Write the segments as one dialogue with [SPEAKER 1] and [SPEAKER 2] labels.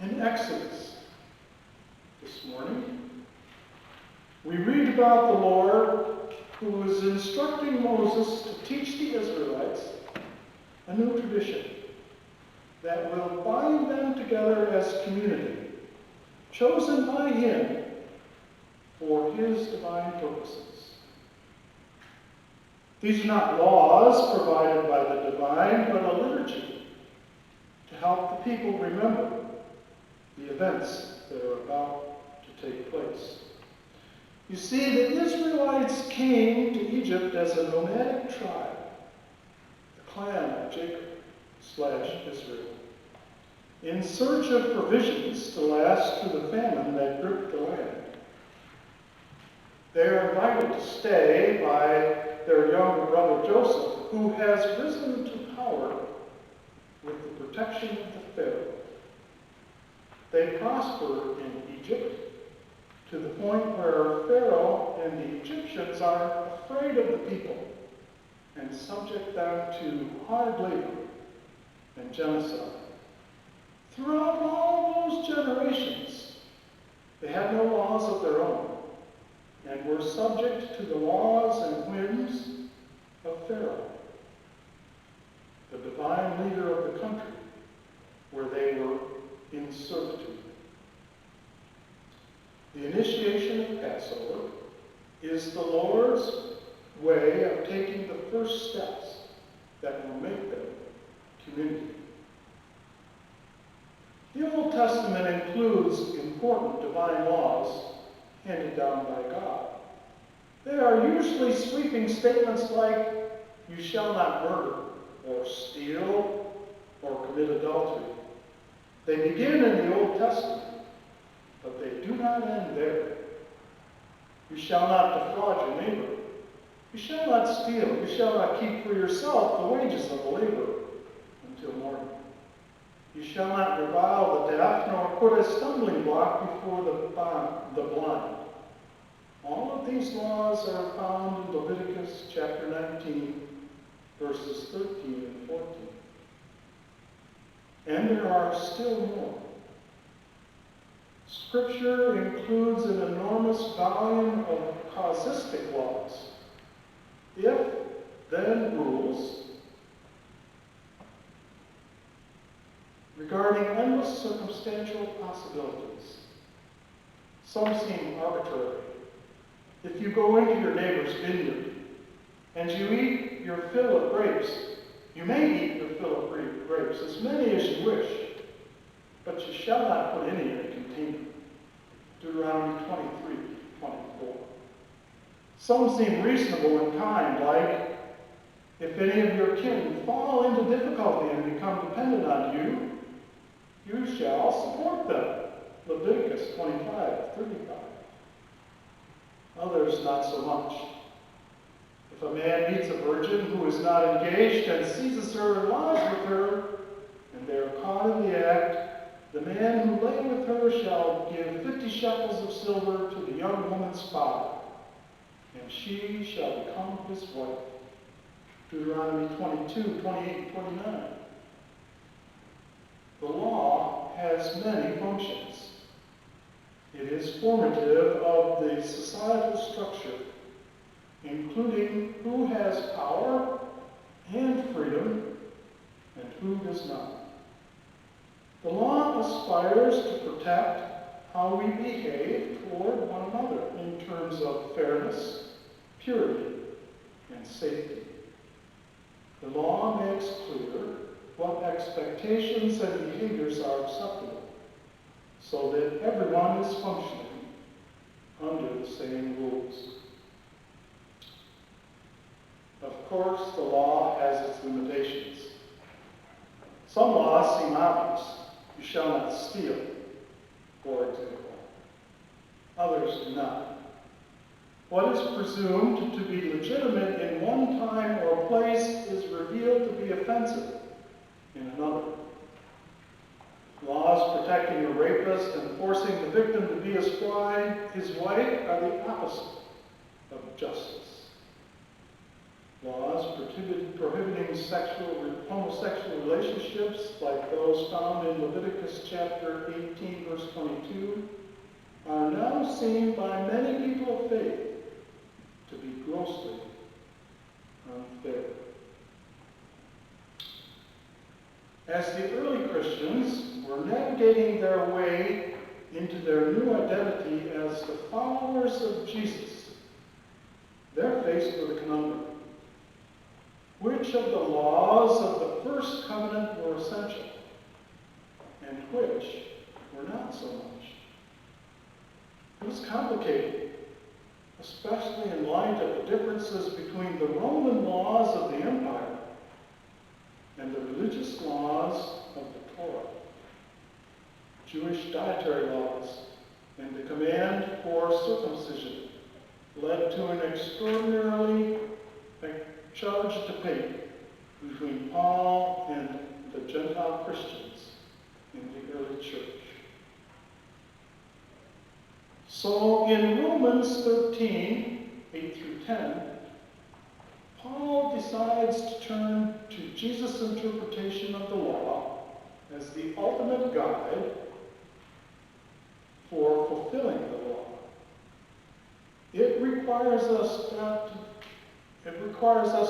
[SPEAKER 1] In Exodus this morning, we read about the Lord who is instructing Moses to teach the Israelites a new tradition that will bind them together as community, chosen by him for his divine purposes. These are not laws provided by the divine, but a liturgy to help the people remember the events that are about to take place. You see, the Israelites came to Egypt as a nomadic tribe, the clan of Jacob/Israel, in search of provisions to last through the famine that gripped the land. They are invited to stay by their younger brother Joseph, who has risen to power with the protection of the Pharaoh. They prosper in Egypt to the point where Pharaoh and the Egyptians are afraid of the people and subject them to hard labor and genocide. Throughout all those generations, they had no laws of their own and were subject to the laws and whims of Pharaoh, the divine leader of the country, where they were in servitude. The initiation of Passover is the Lord's way of taking the first steps that will make them community. The Old Testament includes important divine laws handed down by God. They are usually sweeping statements like, "You shall not murder," or "steal," or "commit adultery." They begin in the Old Testament, but they do not end there. "You shall not defraud your neighbor. You shall not steal. You shall not keep for yourself the wages of the laborer until morning. You shall not revile the deaf, nor put a stumbling block before the blind." All of these laws are found in Leviticus chapter 19, verses 13 and 14. And there are still more. Scripture includes an enormous volume of causistic laws, if-then rules, regarding endless circumstantial possibilities. Some seem arbitrary. If you go into your neighbor's vineyard and you eat your fill of grapes, you may eat your fill of grapes, as many as you wish, but you shall not put any in a container. Deuteronomy 23:24. Some seem reasonable and kind, like, if any of your kin fall into difficulty and become dependent on you, you shall support them. Leviticus 25:35. Others not so much. If a man meets a virgin who is not engaged and seizes her and lies with her, and they are caught in the act, the man who lay with her shall give 50 shekels of silver to the young woman's father, and she shall become his wife. Deuteronomy 22:28 and 29. The law has many functions. It is formative of the societal structure, including who has power and freedom and who does not. The law aspires to protect how we behave toward one another in terms of fairness, purity, and safety. The law makes clear what expectations and behaviors are acceptable, so that everyone is functioning under the same rules. Of course, the law has its limitations. Some laws seem obvious. You shall not steal, for example. Others do not. What is presumed to be legitimate in one time or place is revealed to be offensive in another. Laws protecting a rapist and forcing the victim to be his wife are the opposite of justice. Laws prohibiting homosexual relationships, like those found in Leviticus chapter 18, verse 22, are now seen by many people of faith to be grossly unfair. As the early Christians were navigating their way into their new identity as the followers of Jesus, they're faced with a conundrum. Which of the laws of the first covenant were essential, and which were not so much? It was complicated, especially in light of the differences between the Roman laws of the empire and the religious laws of the Torah. Jewish dietary laws and the command for circumcision led to an extraordinarily charged debate between Paul and the Gentile Christians in the early church. So in Romans 13, 8 through 10, Paul decides to turn to Jesus' interpretation of the law as the ultimate guide for fulfilling the law. It requires us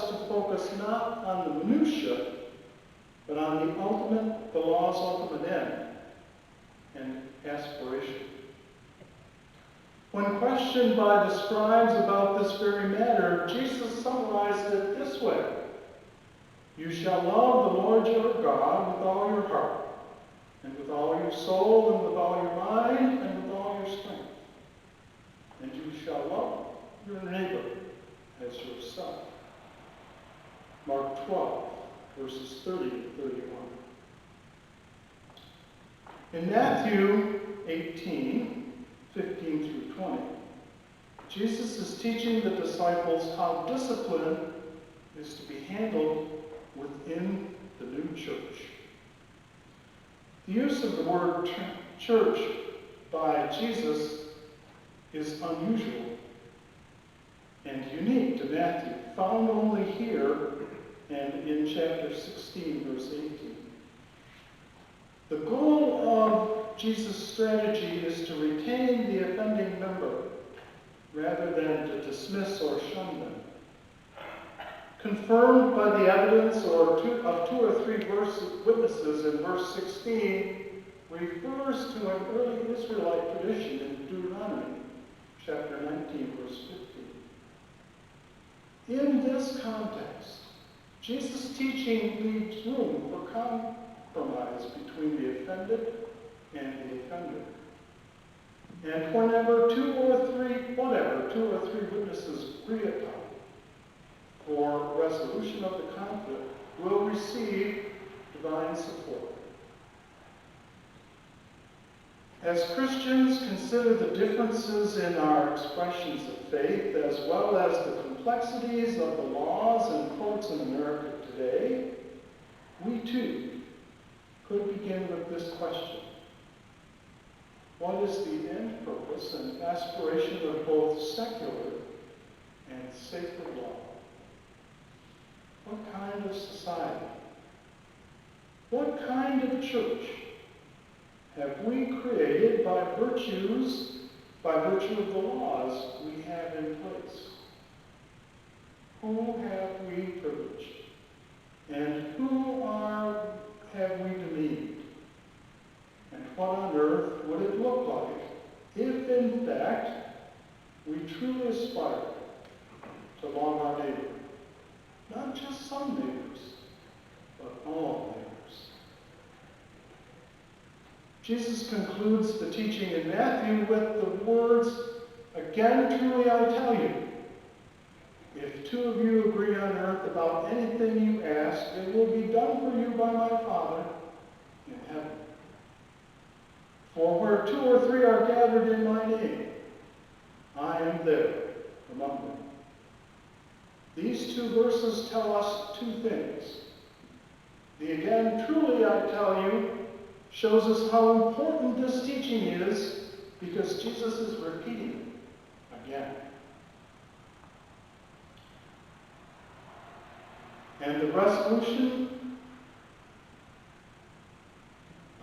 [SPEAKER 1] to focus not on the minutiae, but on the law's ultimate end and aspiration. When questioned by the scribes about this very matter, Jesus summarized it this way: "You shall love the Lord your God with all your heart, and with all your soul, and with all your mind, and with all your strength. And you shall love your neighbor as yourself." Mark 12, verses 30 to 31. In Matthew 18, 15 through 20, Jesus is teaching the disciples how discipline is to be handled within the new church. The use of the word church by Jesus is unusual and unique to Matthew, found only here and in chapter 16, verse 18. The goal of Jesus' strategy is to retain the offending member rather than to dismiss or shun them. Confirmed by the evidence of two or three witnesses in verse 16, refers to an early Israelite tradition in Deuteronomy chapter 19, verse 15. In this context, Jesus' teaching leaves room for compromise between the offended and the offender. And whenever two or three witnesses agree upon for resolution of the conflict, will receive divine support. As Christians consider the differences in our expressions of faith, as well as the complexities of the laws and courts in America today, we too could begin with this question: what is the end purpose and aspiration of both secular and sacred law? What kind of society, what kind of church have we created by virtue of the laws we have in place? Who have we privileged? And who have we demeaned? And what on earth would it look like if, in fact, we truly aspire to love our neighbor? Not just some neighbors, but all neighbors. Jesus concludes the teaching in Matthew with the words, "Again, truly I tell you, if two of you agree on earth about anything you ask, it will be done for you by my Father in heaven. For where two or three are gathered in my name, I am there among them." These two verses tell us two things. The "again, truly I tell you" shows us how important this teaching is, because Jesus is repeating it again. And the resolution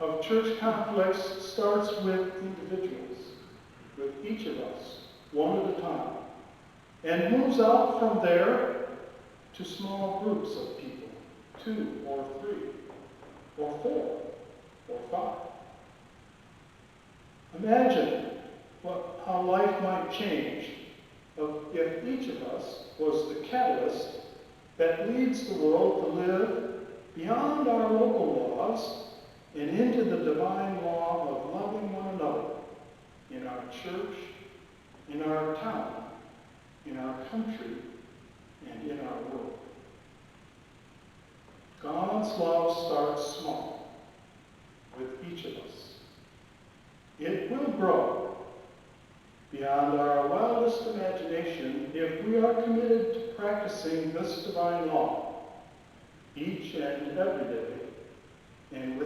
[SPEAKER 1] of church conflicts starts with individuals, with each of us, one at a time, and moves out from there to small groups of people, 2 or 3 or 4 or 5. Imagine how life might change if each of us was the catalyst that leads the world to live beyond our local laws and into the divine law of loving one another in our church, in our town, in our country, and in our world. God's love starts small with each of us. It will grow beyond our wildest imagination if we are committed to practicing this divine law each and every day and